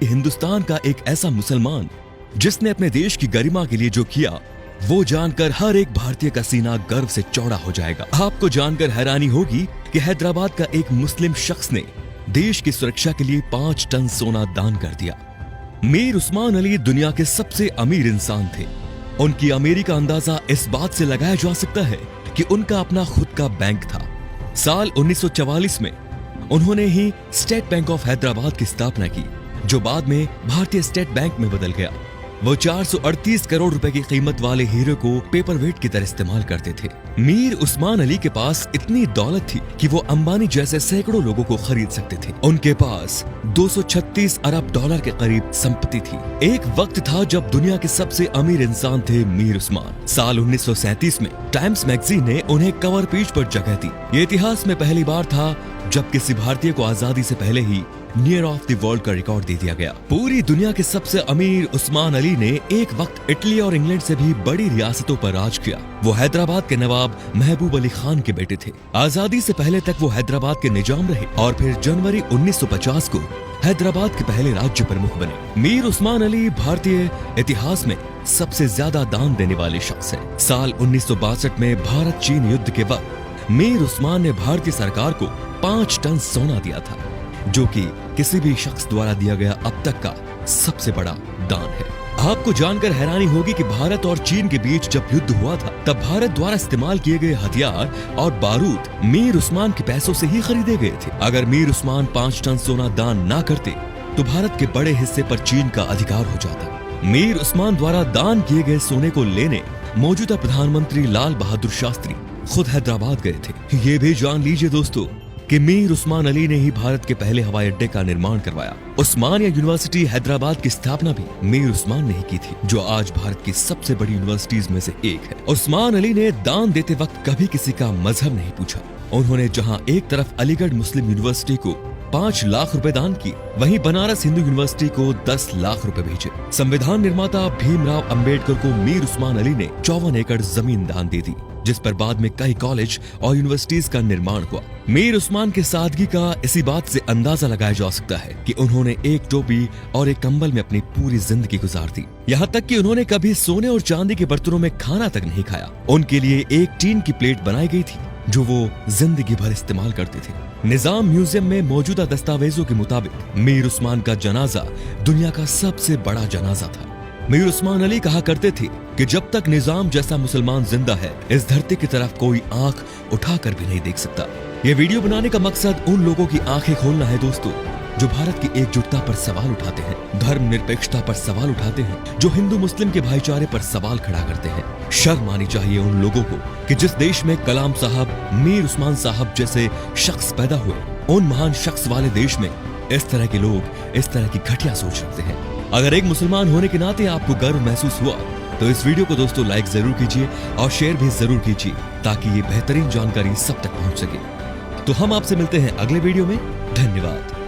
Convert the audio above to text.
हिंदुस्तान का एक ऐसा मुसलमान जिसने अपने देश की गरिमा के लिए जो किया, वो जानकर हर एक भारतीय का सीना गर्व से चौड़ा हो जाएगा। आपको जानकर हैरानी होगी कि हैदराबाद का एक मुस्लिम शख्स ने देश की सुरक्षा के लिए 5 टन सोना दान कर दिया। मीर उस्मान अली दुनिया के सबसे अमीर इंसान थे। उनकी अमीरी का अंदाजा इस बात से लगाया जा सकता है कि उनका अपना खुद का बैंक था। साल 1944 में उन्होंने ही स्टेट बैंक ऑफ हैदराबाद की स्थापना की, जो बाद में भारतीय स्टेट बैंक में बदल गया। वो 438 करोड़ रुपए की कीमत वाले हीरे को पेपर वेट की तरह इस्तेमाल करते थे। मीर उस्मान अली के पास इतनी दौलत थी कि वो अंबानी जैसे सैकड़ों लोगों को खरीद सकते थे। उनके पास 236 अरब डॉलर के करीब संपत्ति थी। एक वक्त था जब दुनिया के सबसे अमीर इंसान थे मीर उस्मान। साल 1937 में टाइम्स मैगजीन ने उन्हें कवर पेज पर जगह दी। ये इतिहास में पहली बार था जब किसी भारतीय को आजादी से पहले ही नियर ऑफ द वर्ल्ड का रिकॉर्ड दे दिया गया। पूरी दुनिया के सबसे अमीर उस्मान अली ने एक वक्त इटली और इंग्लैंड से भी बड़ी रियासतों पर राज किया। वो हैदराबाद के नवाब महबूब अली खान के बेटे थे। आजादी से पहले तक वो हैदराबाद के निजाम रहे और फिर जनवरी 1950 को हैदराबाद के पहले राज्य प्रमुख बने। मीर उस्मान अली भारतीय इतिहास में सबसे ज्यादा दान देने वाले शख्स है। साल 1962 में भारत चीन युद्ध के वक्त मीर उस्मान ने भारतीय सरकार को 5 टन सोना दिया था, जो कि किसी भी शख्स द्वारा दिया गया अब तक का सबसे बड़ा दान है। आपको जानकर हैरानी होगी कि भारत और चीन के बीच जब युद्ध हुआ था, तब भारत द्वारा इस्तेमाल किए गए हथियार और बारूद मीर उस्मान के पैसों से ही खरीदे गए थे। अगर मीर उस्मान 5 टन सोना दान ना करते तो भारत के बड़े हिस्से पर चीन का अधिकार हो जाता। मीर उस्मान द्वारा दान किए गए सोने को लेने मौजूदा प्रधानमंत्री लाल बहादुर शास्त्री खुद हैदराबाद गए थे। ये भी जान लीजिए दोस्तों कि मीर उस्मान अली ने ही भारत के पहले हवाई अड्डे का निर्माण करवाया। उस्मानिया यूनिवर्सिटी हैदराबाद की स्थापना भी मीर उस्मान ने ही की थी, जो आज भारत की सबसे बड़ी यूनिवर्सिटीज में से एक है। उस्मान अली ने दान देते वक्त कभी किसी का मजहब नहीं पूछा। उन्होंने जहां एक तरफ अलीगढ़ मुस्लिम यूनिवर्सिटी को 5 लाख रुपए दान की, वहीं बनारस हिंदू यूनिवर्सिटी को 10 लाख रुपए भेजे। संविधान निर्माता भीमराव अंबेडकर को मीर उस्मान अली ने 54 एकड़ जमीन दान दे दी, जिस पर बाद में कई कॉलेज और यूनिवर्सिटीज का निर्माण हुआ। मीर उस्मान के सादगी का इसी बात से अंदाजा लगाया जा सकता है कि उन्होंने एक टोपी और एक कंबल में अपनी पूरी जिंदगी गुजार दी। यहाँ तक कि उन्होंने कभी सोने और चांदी के बर्तनों में खाना तक नहीं खाया। उनके लिए एक टीन की प्लेट बनाई गई थी, जो वो जिंदगी भर इस्तेमाल करते थे। निजाम म्यूजियम में मौजूदा दस्तावेजों के मुताबिक मीर उस्मान का जनाजा दुनिया का सबसे बड़ा जनाजा था। मीर उस्मान अली कहा करते थे कि जब तक निजाम जैसा मुसलमान जिंदा है, इस धरती की तरफ कोई आंख उठाकर भी नहीं देख सकता। ये वीडियो बनाने का मकसद उन लोगों की आंखें खोलना है दोस्तों, जो भारत की एकजुटता पर सवाल उठाते हैं, धर्मनिरपेक्षता पर सवाल उठाते हैं, जो हिंदू मुस्लिम के भाईचारे पर सवाल खड़ा करते हैं। शर्म आनी चाहिए उन लोगों को कि जिस देश में कलाम साहब, मीर उस्मान साहब जैसे शख्स पैदा हुए, उन महान शख्स वाले देश में इस तरह के लोग इस तरह की घटिया सोच रखते हैं। अगर एक मुसलमान होने के नाते आपको गर्व महसूस हुआ तो इस वीडियो को दोस्तों लाइक जरूर कीजिए और शेयर भी जरूर कीजिए, ताकि ये बेहतरीन जानकारी सब तक पहुंच सके। तो हम आपसे मिलते हैं अगले वीडियो में। धन्यवाद।